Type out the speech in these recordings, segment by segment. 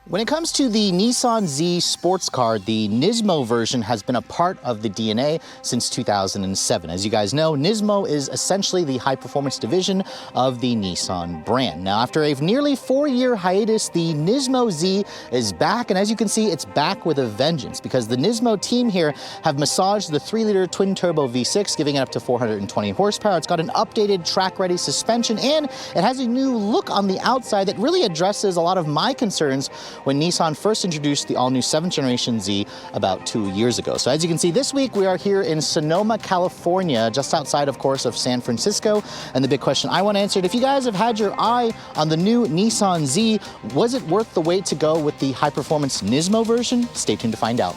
When it comes to the Nissan Z sports car, the Nismo version has been a part of the DNA since 2007. As you guys know, Nismo is essentially the high-performance division of the Nissan brand. Now, after a nearly 4-year hiatus, the Nismo Z is back, and as you can see, it's back with a vengeance because the Nismo team here have massaged the 3-liter twin-turbo V6, giving it up to 420 horsepower. It's got an updated track-ready suspension, and it has a new look on the outside that really addresses a lot of my concerns when Nissan first introduced the all-new 7th generation Z about 2 years ago. So as you can see, this week we are here in Sonoma, California, just outside, of course, of San Francisco. And the big question I want to answer, if you guys have had your eye on the new Nissan Z, was it worth the wait to go with the high-performance Nismo version? Stay tuned to find out.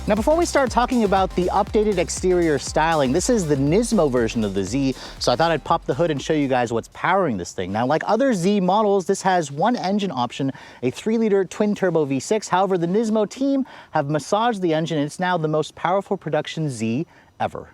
Now, before we start talking about the updated exterior styling, this is the Nismo version of the Z, so I thought I'd pop the hood and show you guys what's powering this thing. Now, like other Z models, this has one engine option, a 3-liter twin-turbo V6. However, the Nismo team have massaged the engine, and it's now the most powerful production Z ever.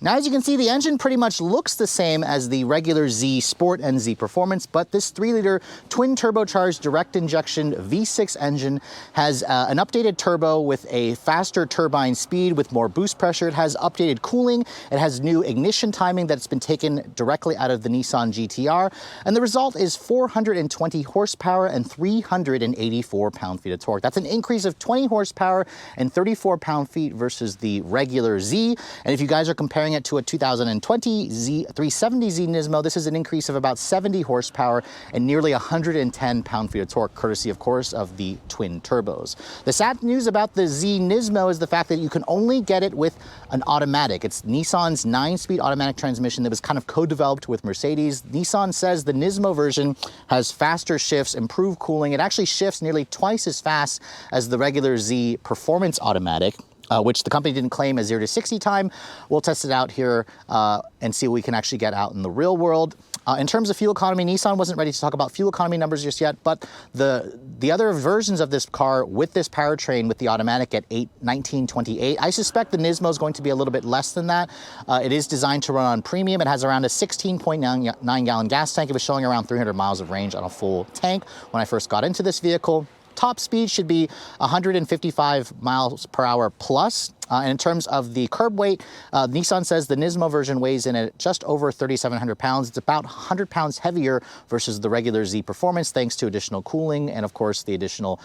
Now, as you can see, the engine pretty much looks the same as the regular Z Sport and Z Performance, but this 3-liter twin-turbocharged direct injection V6 engine has an updated turbo with a faster turbine speed with more boost pressure. It has updated cooling. It has new ignition timing that's been taken directly out of the Nissan GT-R, and the result is 420 horsepower and 384 pound-feet of torque. That's an increase of 20 horsepower and 34 pound-feet versus the regular Z. And if you guys are comparing it to a 2020 370Z Nismo, this is an increase of about 70 horsepower and nearly 110 pound-feet of torque, courtesy, of course, of the twin turbos. The sad news about the Z Nismo is the fact that you can only get it with an automatic. It's Nissan's 9-speed automatic transmission that was kind of co-developed with Mercedes. Nissan says the Nismo version has faster shifts, improved cooling. It actually shifts nearly twice as fast as the regular Z Performance automatic, which the company didn't claim as 0 to 60 time. We'll test it out here and see what we can actually get out in the real world. In terms of fuel economy, Nissan wasn't ready to talk about fuel economy numbers just yet, but the other versions of this car with this powertrain with the automatic at 1928, I suspect the Nismo is going to be a little bit less than that. It is designed to run on premium. It has around a 16.9 gallon gas tank. It was showing around 300 miles of range on a full tank when I first got into this vehicle. Top speed should be 155 miles per hour plus. And in terms of the curb weight, Nissan says the Nismo version weighs in at just over 3,700 pounds. It's about 100 pounds heavier versus the regular Z Performance, thanks to additional cooling and, of course, the additional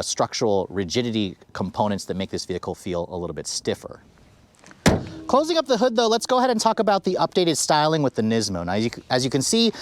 structural rigidity components that make this vehicle feel a little bit stiffer. Closing up the hood, though, let's go ahead and talk about the updated styling with the Nismo. Now, as you can see,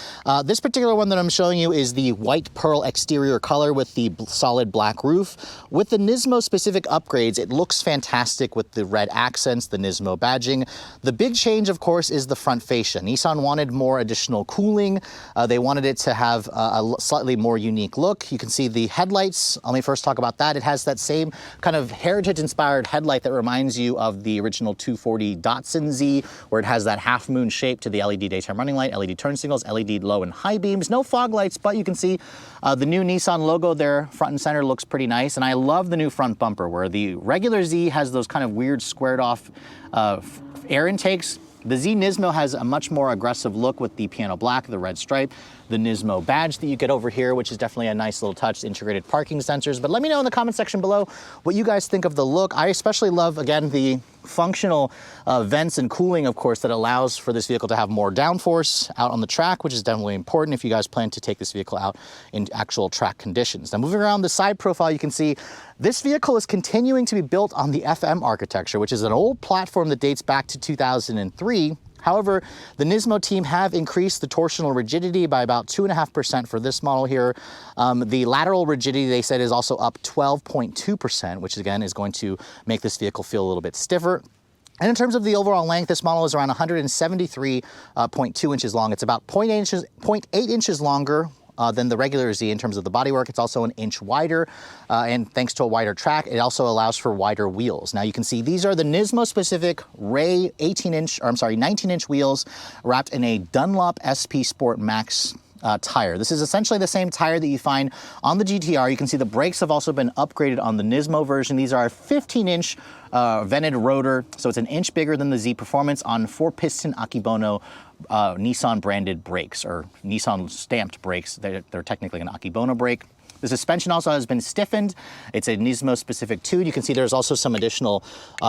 this particular one that I'm showing you is the white pearl exterior color with the solid black roof. With the Nismo-specific upgrades, it looks fantastic with the red accents, the Nismo badging. The big change, of course, is the front fascia. Nissan wanted more additional cooling. They wanted it to have a slightly more unique look. You can see the headlights. Let me first talk about that. It has that same kind of heritage-inspired headlight that reminds you of the original 240 Datsun Z, where it has that half moon shape to the LED daytime running light, LED turn signals, LED low and high beams, no fog lights, but you can see the new Nissan logo there front and center looks pretty nice. And I love the new front bumper where the regular Z has those kind of weird squared off air intakes. The Z Nismo has a much more aggressive look with the piano black, the red stripe, the Nismo badge that you get over here, which is definitely a nice little touch, integrated parking sensors. But let me know in the comment section below what you guys think of the look. I especially love, again, the functional vents and cooling, of course, that allows for this vehicle to have more downforce out on the track, which is definitely important if you guys plan to take this vehicle out in actual track conditions. Now, moving around the side profile, you can see this vehicle is continuing to be built on the FM architecture, which is an old platform that dates back to 2003. However, the Nismo team have increased the torsional rigidity by about 2.5% for this model here. The lateral rigidity, they said, is also up 12.2%, which again is going to make this vehicle feel a little bit stiffer. And in terms of the overall length, this model is around 173.2 inches long. It's about 0.8 inches longer than the regular Z in terms of the bodywork. It's also an inch wider, and thanks to a wider track, it also allows for wider wheels. Now you can see these are the Nismo specific Ray 19-inch wheels wrapped in a Dunlop SP Sport Max tire. This is essentially the same tire that you find on the GTR. You can see the brakes have also been upgraded on the Nismo version. These are a 15-inch vented rotor, so it's an inch bigger than the Z Performance on 4-piston Akebono Nissan branded brakes, or Nissan stamped brakes. They're technically an Akebono brake. The suspension also has been stiffened. It's a Nismo specific tune. You can see there's also some additional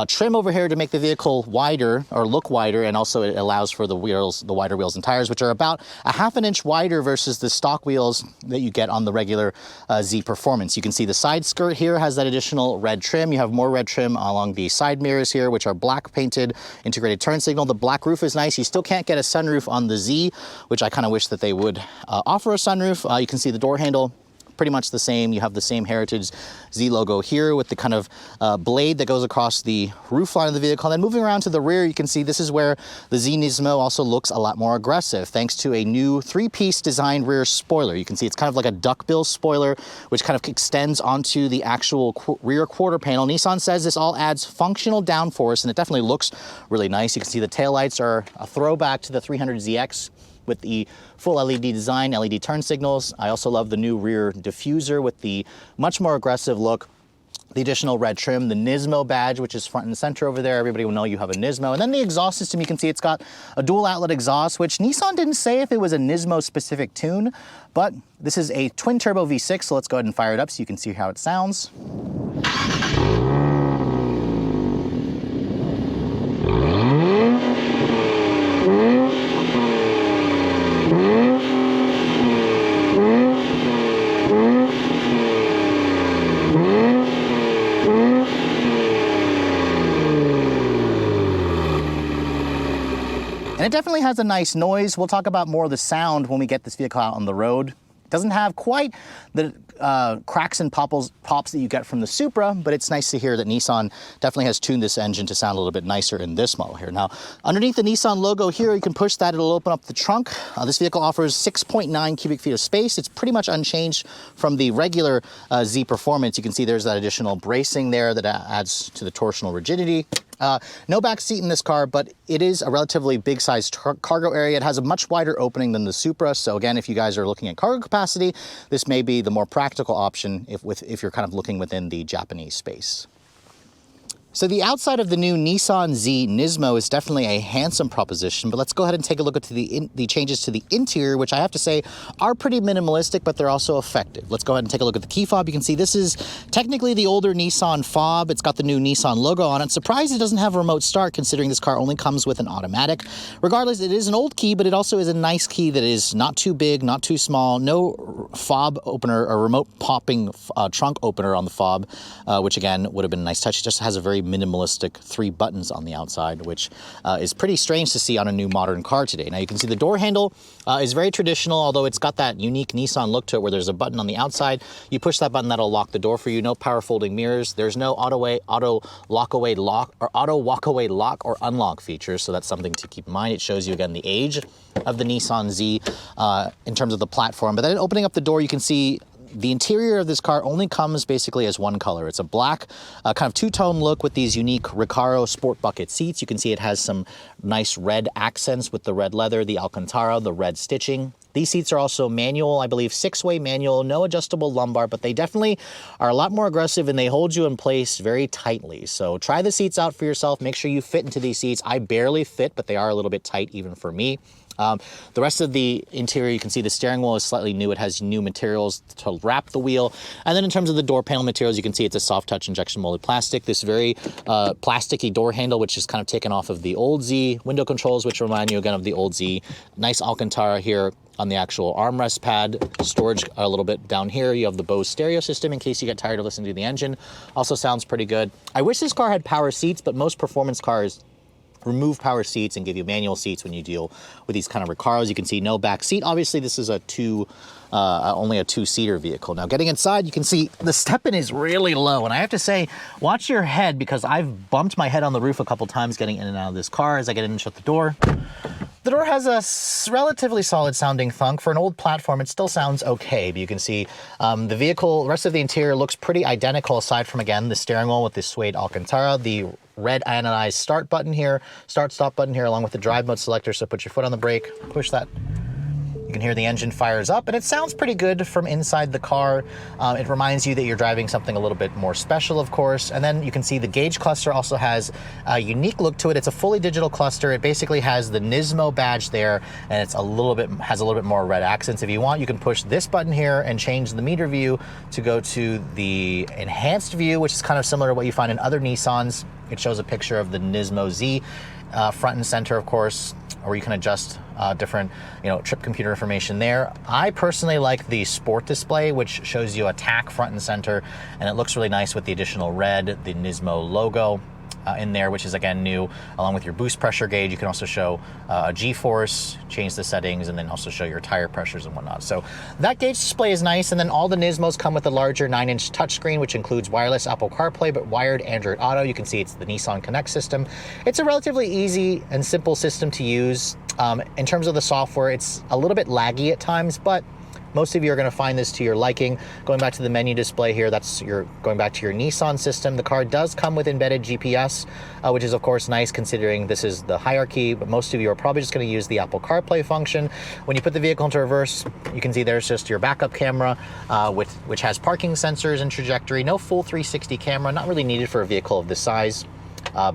trim over here to make the vehicle wider, or look wider, and also it allows for the wheels, the wider wheels and tires, which are about a ½ inch wider versus the stock wheels that you get on the regular Z Performance. You can see the side skirt here has that additional red trim. You have more red trim along the side mirrors here, which are black painted, integrated turn signal. The black roof is nice. You still can't get a sunroof on the Z, which I kind of wish that they would offer a sunroof. You can see the door handle, pretty much the same. You have the same Heritage Z logo here with the kind of blade that goes across the roof line of the vehicle. And then moving around to the rear, you can see this is where the Z Nismo also looks a lot more aggressive, thanks to a new 3-piece designed rear spoiler. You can see it's kind of like a duckbill spoiler, which kind of extends onto the actual rear quarter panel. Nissan says this all adds functional downforce, and it definitely looks really nice. You can see the taillights are a throwback to the 300ZX with the full LED design, LED turn signals. I also love the new rear diffuser with the much more aggressive look, the additional red trim, the Nismo badge, which is front and center over there. Everybody will know you have a Nismo. And then the exhaust system, you can see it's got a dual outlet exhaust, which Nissan didn't say if it was a Nismo specific tune, but this is a twin turbo V6. So let's go ahead and fire it up so you can see how it sounds. And it definitely has a nice noise. We'll talk about more of the sound when we get this vehicle out on the road. It doesn't have quite the cracks and pops that you get from the Supra, but it's nice to hear that Nissan definitely has tuned this engine to sound a little bit nicer in this model here. Now, underneath the Nissan logo here, you can push that, it'll open up the trunk. This vehicle offers 6.9 cubic feet of space. It's pretty much unchanged from the regular Z Performance. You can see there's that additional bracing there that adds to the torsional rigidity. No back seat in this car, but it is a relatively big sized cargo area. It has a much wider opening than the Supra. So again, if you guys are looking at cargo capacity, this may be the more practical option if you're kind of looking within the Japanese space. So the outside of the new Nissan Z Nismo is definitely a handsome proposition, but let's go ahead and take a look at the changes to the interior, which I have to say are pretty minimalistic, but they're also effective. Let's go ahead and take a look at the key fob. You can see this is technically the older Nissan fob. It's got the new Nissan logo on it. Surprised it doesn't have a remote start, considering this car only comes with an automatic. Regardless, it is an old key, but it also is a nice key that is not too big, not too small, no fob opener or remote popping trunk opener on the fob, which again would have been a nice touch. It just has a very minimalistic 3 buttons on the outside, which is pretty strange to see on a new modern car today. Now you can see the door handle is very traditional, although it's got that unique Nissan look to it where there's a button on the outside. You push that button, that'll lock the door for you. No power folding mirrors. There's no auto walk-away lock or unlock features, so that's something to keep in mind. It shows you again the age of the Nissan Z in terms of the platform. But then opening up the door, you can see the interior of this car only comes basically as one color. It's a black, kind of two-tone look with these unique Recaro sport bucket seats. You can see it has some nice red accents with the red leather, the Alcantara, the red stitching. These seats are also manual, I believe 6-way manual, no adjustable lumbar, but they definitely are a lot more aggressive and they hold you in place very tightly. So try the seats out for yourself. Make sure you fit into these seats. I barely fit, but they are a little bit tight even for me. The rest of the interior, you can see the steering wheel is slightly new. It has new materials to wrap the wheel. And then in terms of the door panel materials, you can see it's a soft touch injection molded plastic. This very plasticky door handle, which is kind of taken off of the old Z. Window controls, which remind you again of the old Z. Nice Alcantara here on the actual armrest pad. Storage a little bit down here. You have the Bose stereo system in case you get tired of listening to the engine. Also sounds pretty good. I wish this car had power seats, but most performance cars remove power seats and give you manual seats when you deal with these kind of Recaros. You can see no back seat. Obviously, this is only a 2-seater vehicle. Now, getting inside, you can see the step-in is really low. And I have to say, watch your head, because I've bumped my head on the roof a couple times getting in and out of this car as I get in and shut the door. The door has a relatively solid sounding thunk. For an old platform, it still sounds okay, but you can see the rest of the interior looks pretty identical aside from, again, the steering wheel with the suede Alcantara, the red anodized start button here, start-stop button here, along with the drive mode selector. So put your foot on the brake, push that. You can hear the engine fires up, and it sounds pretty good from inside the car. It reminds you that you're driving something a little bit more special, of course. And then you can see the gauge cluster also has a unique look to it. It's a fully digital cluster. It basically has the Nismo badge there, and it's has a little bit more red accents. If you want, you can push this button here and change the meter view to go to the enhanced view, which is kind of similar to what you find in other Nissans. It shows a picture of the Nismo Z front and center, of course, or you can adjust different, trip computer information there. I personally like the sport display, which shows you a TAC front and center, and it looks really nice with the additional red, the Nismo logo in there, which is again new, along with your boost pressure gauge. You can also show a G-force, change the settings, and then also show your tire pressures and whatnot. So that gauge display is nice. And then all the Nismos come with a larger 9-inch touchscreen, which includes wireless Apple CarPlay, but wired Android Auto. You can see it's the Nissan Connect system. It's a relatively easy and simple system to use. In terms of the software, it's a little bit laggy at times, but most of you are going to find this to your liking. Going back to the menu display here, going back to your Nissan system. The car does come with embedded GPS, which is of course nice considering this is the hierarchy, but most of you are probably just going to use the Apple CarPlay function. When you put the vehicle into reverse, you can see there's just your backup camera, which has parking sensors and trajectory. No full 360 camera, not really needed for a vehicle of this size.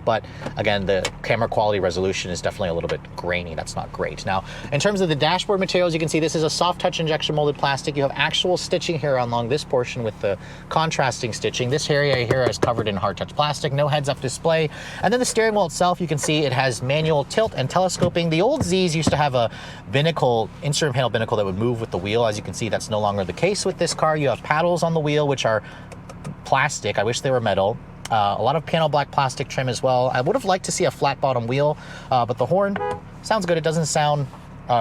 But again, the camera quality resolution is definitely a little bit grainy. That's not great. Now, in terms of the dashboard materials, you can see this is a soft touch injection molded plastic. You have actual stitching here along this portion with the contrasting stitching. This area here is covered in hard touch plastic, no heads up display. And then the steering wheel itself, you can see it has manual tilt and telescoping. The old Zs used to have a binnacle, instrument panel binnacle that would move with the wheel. As you can see, that's no longer the case with this car. You have paddles on the wheel, which are plastic. I wish they were metal. A lot of panel black plastic trim as well. I would have liked to see a flat bottom wheel, but the horn sounds good. It doesn't sound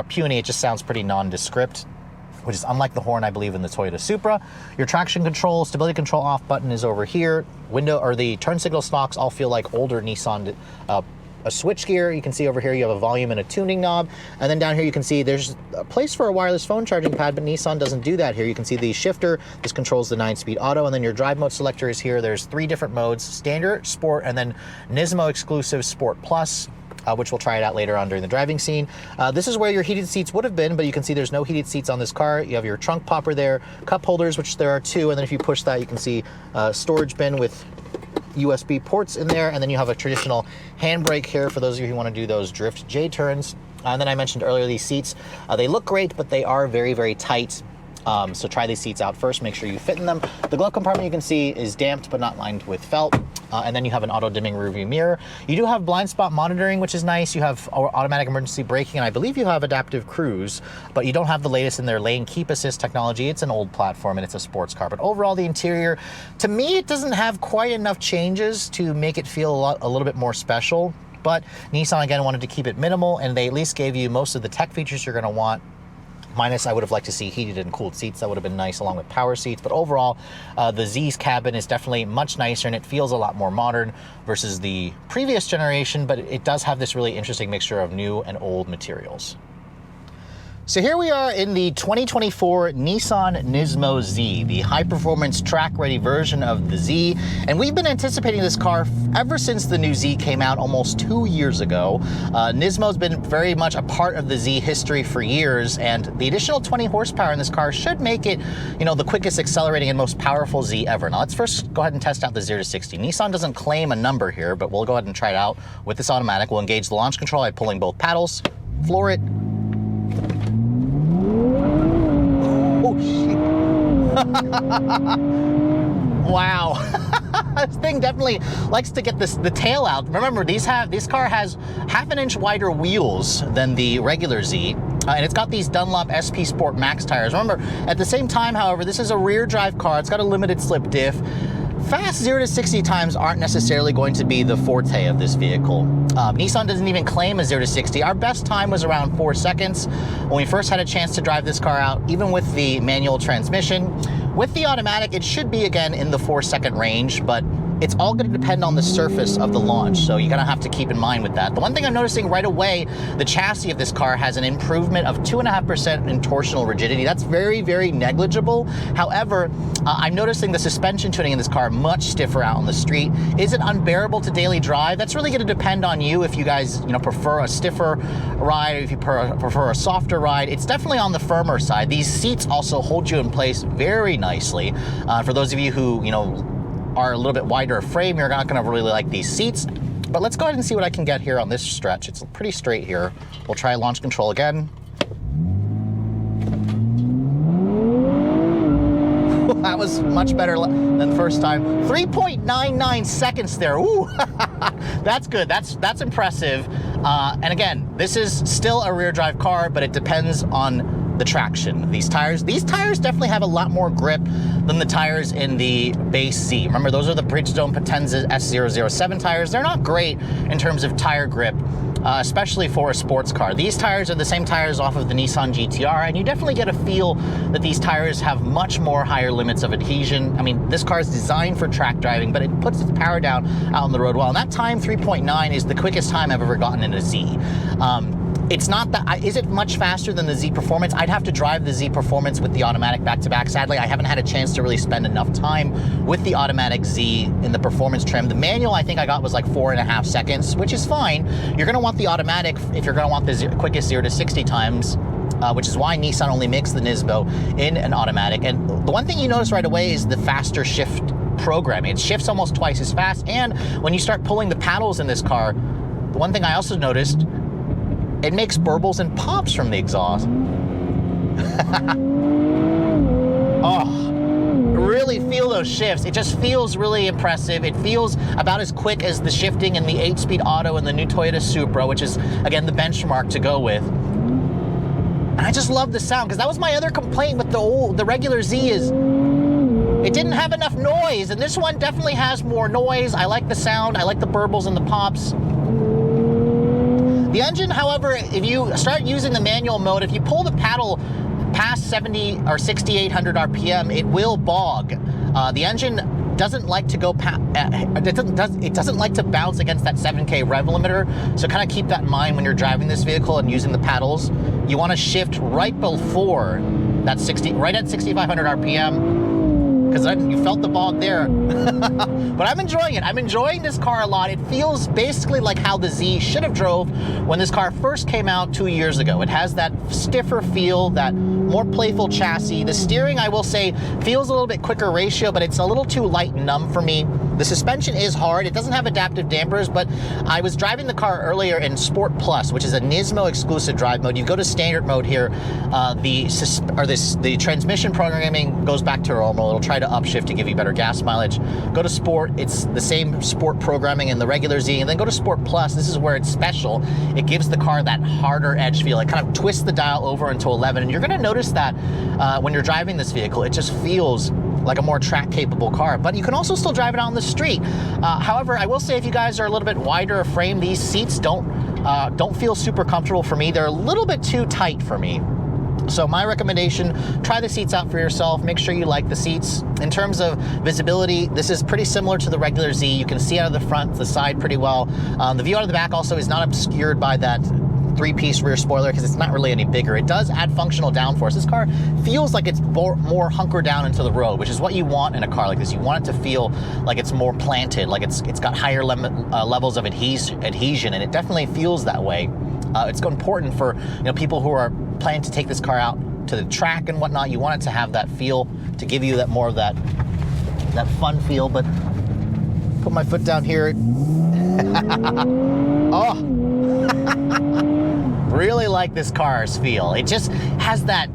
puny, it just sounds pretty nondescript, which is unlike the horn, I believe, in the Toyota Supra. Your traction control, stability control off button is over here. The turn signal stalks all feel like older Nissan a switch gear. You can see over here you have a volume and a tuning knob, and then down here you can see there's a place for a wireless phone charging pad, but Nissan doesn't do that here. You can see the shifter. This controls the 9-speed auto, and then your drive mode selector is here. There's 3 different modes: standard, sport, and then Nismo exclusive Sport Plus, which we'll try it out later on during the driving scene. This is where your heated seats would have been, but you can see there's no heated seats on this car. You have your trunk popper there, cup holders, which there are 2, and then if you push that, you can see a storage bin with USB ports in there, and then you have a traditional handbrake here for those of you who want to do those drift J turns. And then I mentioned earlier these seats, they look great, but they are very, very tight. So try these seats out first, make sure you fit in them. The glove compartment you can see is damped but not lined with felt. And then you have an auto dimming rearview mirror. You do have blind spot monitoring, which is nice. You have automatic emergency braking, and I believe you have adaptive cruise, but you don't have the latest in their lane keep assist technology. It's an old platform and it's a sports car. But overall, the interior, to me, it doesn't have quite enough changes to make it feel a little bit more special. But Nissan, again, wanted to keep it minimal, and they at least gave you most of the tech features you're going to want. Minus, I would have liked to see heated and cooled seats. That would have been nice, along with power seats. But overall, the Z's cabin is definitely much nicer, and it feels a lot more modern versus the previous generation, but it does have this really interesting mixture of new and old materials. So here we are in the 2024 Nissan Nismo Z, the high-performance track-ready version of the Z. And we've been anticipating this car ever since the new Z came out almost 2 years ago. Nismo's been very much a part of the Z history for years, and the additional 20 horsepower in this car should make it, the quickest accelerating and most powerful Z ever. Now let's first go ahead and test out the 0 to 60. Nissan doesn't claim a number here, but we'll go ahead and try it out with this automatic. We'll engage the launch control by pulling both paddles, floor it. Wow. This thing definitely likes to get the tail out. Remember, this car has half an inch wider wheels than the regular Z, and it's got these Dunlop SP Sport Max tires. Remember, at the same time, however, this is a rear drive car. It's got a limited slip diff. Fast 0 to 60 times aren't necessarily going to be the forte of this vehicle. Nissan doesn't even claim a 0 to 60. Our best time was around 4 seconds when we first had a chance to drive this car out, even with the manual transmission. With the automatic, it should be again in the 4-second range, but it's all going to depend on the surface of the launch, so you're going to have to keep in mind with that. The one thing I'm noticing right away, the chassis of this car has an improvement of 2.5% in torsional rigidity. That's very, very negligible. However, I'm noticing the suspension tuning in this car much stiffer out on the street. Is it unbearable to daily drive? That's really going to depend on you. If you guys, prefer a stiffer ride, or if you prefer a softer ride, it's definitely on the firmer side. These seats also hold you in place very nicely. For those of you who, are a little bit wider of frame, you're not going to really like these seats. But let's go ahead and see what I can get here on this stretch. It's pretty straight here. We'll try launch control again. That was much better than the first time. 3.99 seconds there. Ooh, that's good. That's impressive. And again, this is still a rear drive car, but it depends on the traction. These tires definitely have a lot more grip than the tires in the base Z. Remember, those are the Bridgestone Potenza S007 tires. They're not great in terms of tire grip, especially for a sports car. These tires are the same tires off of the Nissan GTR, and you definitely get a feel that these tires have much more higher limits of adhesion. I mean, this car is designed for track driving, but it puts its power down out on the road well. And that time, 3.9, is the quickest time I've ever gotten in a Z. It's not that, is it much faster than the Z Performance? I'd have to drive the Z Performance with the automatic back-to-back. Sadly, I haven't had a chance to really spend enough time with the automatic Z in the performance trim. The manual I think I got was like 4.5 seconds, which is fine. You're gonna want the automatic if you're gonna want the quickest 0 to 60 times, which is why Nissan only makes the Nismo in an automatic. And the one thing you notice right away is the faster shift programming. It shifts almost twice as fast, and when you start pulling the paddles in this car, the one thing I also noticed, it makes burbles and pops from the exhaust. Oh, really feel those shifts. It just feels really impressive. It feels about as quick as the shifting in the 8-speed auto in the new Toyota Supra, which is, again, the benchmark to go with. And I just love the sound, because that was my other complaint with the regular Z is it didn't have enough noise, and this one definitely has more noise. I like the sound. I like the burbles and the pops. The engine, however, if you start using the manual mode, if you pull the paddle past 70 or 6,800 RPM, it will bog. The engine doesn't like to go it doesn't like to bounce against that 7K rev limiter. So kind of keep that in mind when you're driving this vehicle and using the paddles. You want to shift right before that right at 6,500 RPM. Because you felt the bog there. But I'm enjoying it. I'm enjoying this car a lot. It feels basically like how the Z should have drove when this car first came out 2 years ago. It has that stiffer feel, that more playful chassis. The steering, I will say, feels a little bit quicker ratio, but it's a little too light and numb for me. The suspension is hard. It doesn't have adaptive dampers, but I was driving the car earlier in Sport Plus, which is a Nismo exclusive drive mode. You go to standard mode here. The transmission programming goes back to normal. It'll try to upshift to give you better gas mileage. Go to Sport. It's the same Sport programming in the regular Z, and then go to Sport Plus. This is where it's special. It gives the car that harder edge feel. It kind of twists the dial over into 11, and you're going to notice that when you're driving this vehicle, it just feels like a more track-capable car, but you can also still drive it out on the street. However, I will say if you guys are a little bit wider of frame, these seats don't feel super comfortable for me. They're a little bit too tight for me. So my recommendation, try the seats out for yourself. Make sure you like the seats. In terms of visibility, this is pretty similar to the regular Z. You can see out of the front, the side pretty well. The view out of the back also is not obscured by that 3-piece rear spoiler because it's not really any bigger. It does add functional downforce. This car feels like it's more hunkered down into the road, which is what you want in a car like this. You want it to feel like it's more planted, like it's got higher levels of adhesion, and it definitely feels that way. It's important for people who are planning to take this car out to the track and whatnot. You want it to have that feel, to give you that more of that fun feel. But put my foot down here. Oh. Really like this car's feel. It just has that,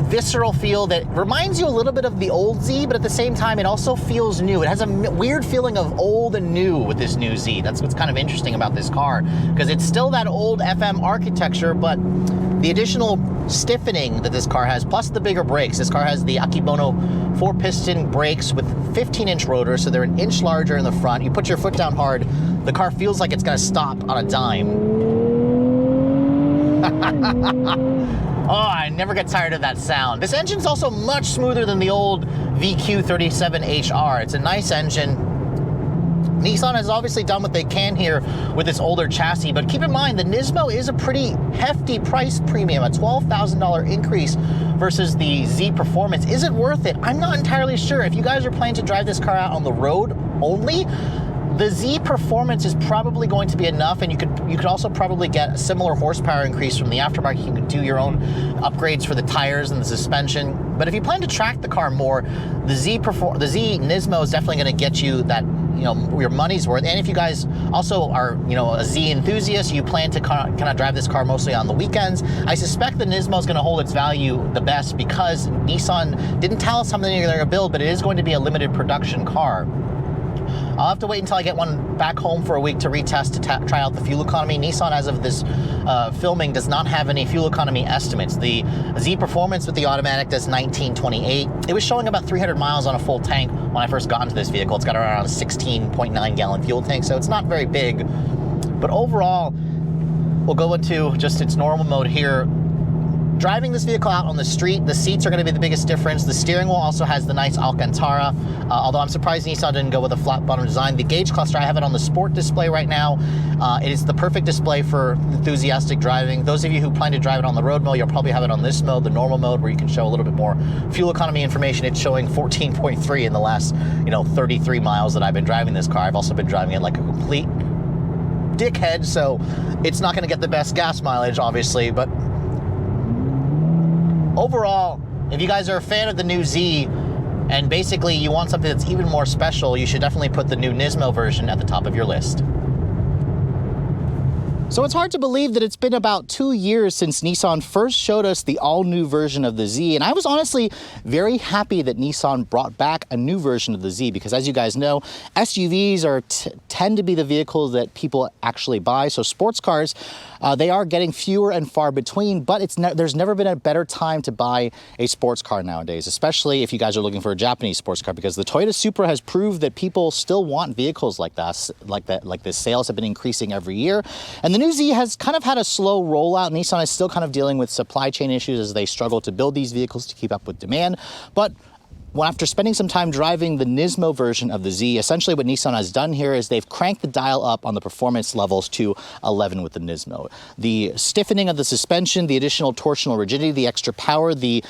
visceral feel that reminds you a little bit of the old Z, but at the same time, it also feels new. It has a weird feeling of old and new with this new Z. That's what's kind of interesting about this car, because it's still that old FM architecture, but the additional stiffening that this car has, plus the bigger brakes. This car has the Akebono 4-piston brakes with 15-inch rotors, so they're an inch larger in the front. You put your foot down hard, the car feels like it's going to stop on a dime. Oh, I never get tired of that sound. This engine's also much smoother than the old VQ37HR. It's a nice engine. Nissan has obviously done what they can here with this older chassis, but keep in mind the Nismo is a pretty hefty price premium. A $12,000 increase versus the Z Performance. Is it worth it? I'm not entirely sure. If you guys are planning to drive this car out on the road only, the Z Performance is probably going to be enough, and you could also probably get a similar horsepower increase from the aftermarket. You could do your own upgrades for the tires and the suspension. But if you plan to track the car more, the Z Nismo is definitely going to get you that, your money's worth. And if you guys also are, a Z enthusiast, you plan to kind of drive this car mostly on the weekends, I suspect the Nismo is going to hold its value the best because Nissan didn't tell us something they're going to build, but it is going to be a limited production car. I'll have to wait until I get one back home for a week to retest, to try out the fuel economy. Nissan, as of this filming, does not have any fuel economy estimates. The Z Performance with the automatic does 1928. It was showing about 300 miles on a full tank when I first got into this vehicle. It's got around a 16.9 gallon fuel tank, so it's not very big. But overall, we'll go into just its normal mode here. Driving this vehicle out on the street, the seats are going to be the biggest difference. The steering wheel also has the nice Alcantara, although I'm surprised Nissan didn't go with a flat bottom design. The gauge cluster, I have it on the sport display right now. It is the perfect display for enthusiastic driving. Those of you who plan to drive it on the road mode, you'll probably have it on this mode, the normal mode, where you can show a little bit more fuel economy information. It's showing 14.3 in the last 33 miles that I've been driving this car. I've also been driving it like a complete dickhead, so it's not going to get the best gas mileage, obviously, but overall, if you guys are a fan of the new Z and basically you want something that's even more special, you should definitely put the new Nismo version at the top of your list. So it's hard to believe that it's been about 2 years since Nissan first showed us the all-new version of the Z, and I was honestly very happy that Nissan brought back a new version of the Z, because as you guys know, SUVs tend to be the vehicles that people actually buy. So sports cars, they are getting fewer and far between, but there's never been a better time to buy a sports car nowadays, especially if you guys are looking for a Japanese sports car, because the Toyota Supra has proved that people still want vehicles like this. Sales have been increasing every year, and the new Z has kind of had a slow rollout. Nissan is still kind of dealing with supply chain issues as they struggle to build these vehicles to keep up with demand. But after spending some time driving the Nismo version of the Z, essentially what Nissan has done here is they've cranked the dial up on the performance levels to 11 with the Nismo. The stiffening of the suspension, the additional torsional rigidity, the extra power, the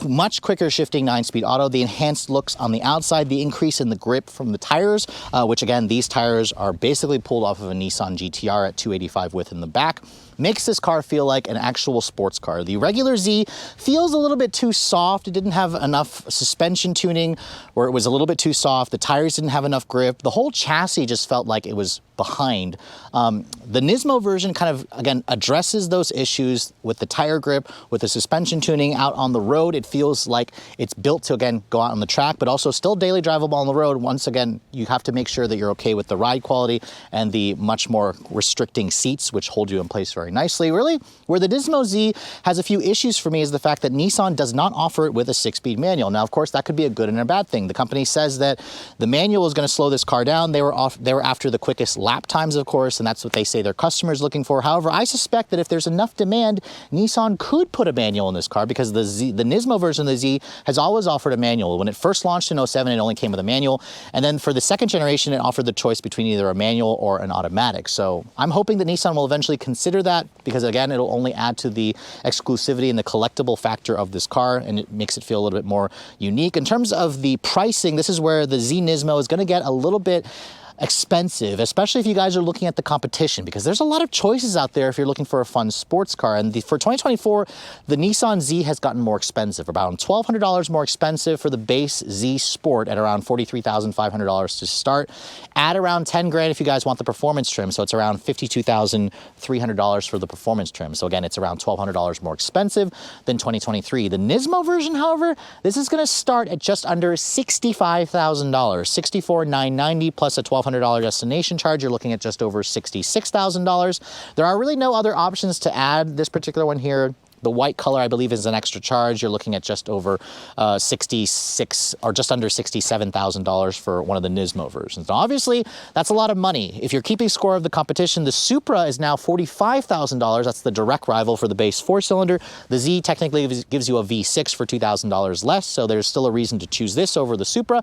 much quicker shifting 9-speed auto, the enhanced looks on the outside, the increase in the grip from the tires, which again, these tires are basically pulled off of a Nissan GTR at 285 width in the back, makes this car feel like an actual sports car. The regular Z feels a little bit too soft. It didn't have enough suspension tuning, or it was a little bit too soft. The tires didn't have enough grip. The whole chassis just felt like it was behind. The Nismo version kind of, again, addresses those issues with the tire grip, with the suspension tuning. Out on the road, it feels like it's built to, again, go out on the track, but also still daily drivable on the road. Once again, you have to make sure that you're okay with the ride quality and the much more restricting seats, which hold you in place very nicely. Really, where the Nismo Z has a few issues for me is the fact that Nissan does not offer it with a 6-speed manual. Now, of course, that could be a good and a bad thing. The company says that the manual is going to slow this car down. They were after the quickest lap times, of course, and that's what they say their customers looking for. However, I suspect that if there's enough demand, Nissan could put a manual in this car, because the Nismo version of the Z has always offered a manual. When it first launched in 07, it only came with a manual, and then for the second generation, it offered the choice between either a manual or an automatic. So I'm hoping that Nissan will eventually consider that, because again, it'll only add to the exclusivity and the collectible factor of this car, and it makes it feel a little bit more unique. In terms of the pricing, this is where the Z Nismo is going to get a little bit expensive, especially if you guys are looking at the competition, because there's a lot of choices out there if you're looking for a fun sports car. And for 2024, the Nissan Z has gotten more expensive, around $1,200 more expensive for the base Z Sport at around $43,500 to start. Add around 10 grand if you guys want the performance trim, so it's around $52,300 for the performance trim. So again, it's around $1,200 more expensive than 2023. The Nismo version, however, this is going to start at just under $65,000, $64,990 plus a $1,200 destination charge. You're looking at just over $66,000. There are really no other options to add this particular one here The white color, I believe, is an extra charge. You're looking at just over $66 or just under $67,000 for one of the Nismo versions. Now, obviously, that's a lot of money. If you're keeping score of the competition, the Supra is now $45,000. That's the direct rival for the base 4-cylinder. The Z technically gives you a V6 for $2,000 less, so there's still a reason to choose this over the Supra.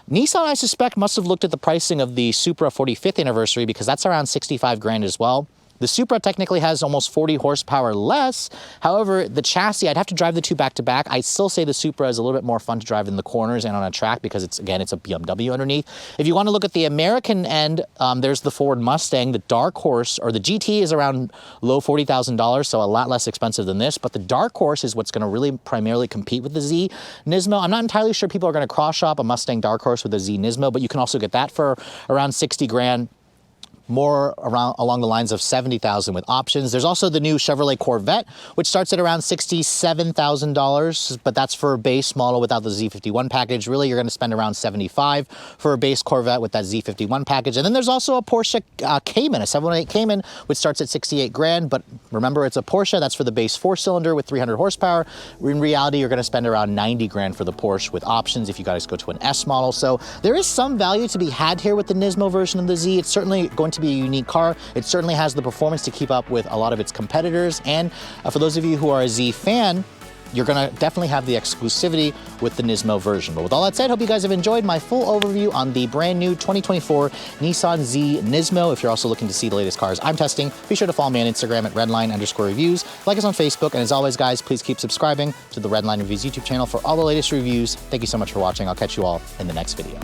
Nissan, I suspect, must have looked at the pricing of the Supra 45th anniversary because that's around 65 grand as well. The Supra technically has almost 40 horsepower less. However, the chassis, I'd have to drive the two back to back. I'd still say the Supra is a little bit more fun to drive in the corners and on a track because it's a BMW underneath. If you want to look at the American end, there's the Ford Mustang. The Dark Horse, or the GT, is around low $40,000, so a lot less expensive than this. But the Dark Horse is what's going to really primarily compete with the Z Nismo. I'm not entirely sure people are going to cross shop a Mustang Dark Horse with a Z Nismo, but you can also get that for around 60 grand. More around along the lines of 70,000 with options. There's also the new Chevrolet Corvette, which starts at around $67,000, but that's for a base model without the Z51 package. Really, you're going to spend around 75 for a base Corvette with that Z51 package. And then there's also a Porsche Cayman, a 718 Cayman, which starts at 68 grand. But remember, it's a Porsche. That's for the base 4-cylinder with 300 horsepower. In reality, you're going to spend around 90 grand for the Porsche with options if you guys go to an S model. So there is some value to be had here with the Nismo version of the Z. It's certainly going to be a unique car. It certainly has the performance to keep up with a lot of its competitors. And for those of you who are a Z fan, you're gonna definitely have the exclusivity with the Nismo version. But with all that said, hope you guys have enjoyed my full overview on the brand new 2024 Nissan Z Nismo. If you're also looking to see the latest cars I'm testing, be sure to follow me on Instagram at redline_reviews. Like us on Facebook. And as always, guys, please keep subscribing to the Redline Reviews YouTube channel for all the latest reviews. Thank you so much for watching. I'll catch you all in the next video.